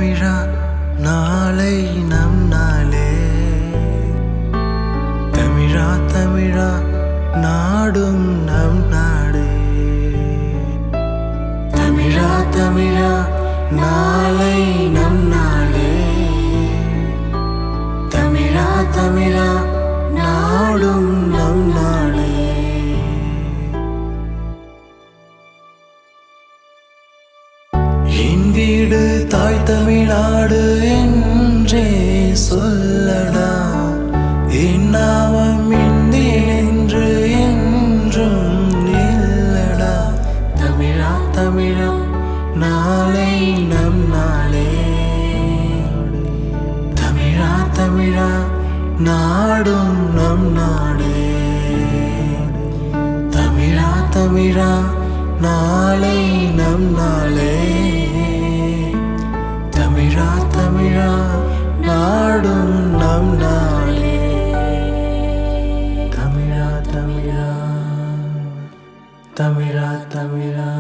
தமிழா நாளை நம் நாளே. தமிழா தமிழா நாடும் நம் நாடே. தமிழா தமிழா நாளை நம் நாளே. தமிழா தமிழா நாடும் நம் நாடே. என் வீடு தாய் தமிழ்நாடு என்றே சொல்லடா. என் நாமம் இந்தி என்று என்றும் இல்லடா. தமிழா தமிழா நாளை நம் நாளே. தமிழா தமிழா நாடும் நம் நாடே. தமிழா தமிழா நாளை நம் நாளே. தமிழா தமிழா நாடும் நம் நாடே. தமிழா தமிழா தமிழா தமிழா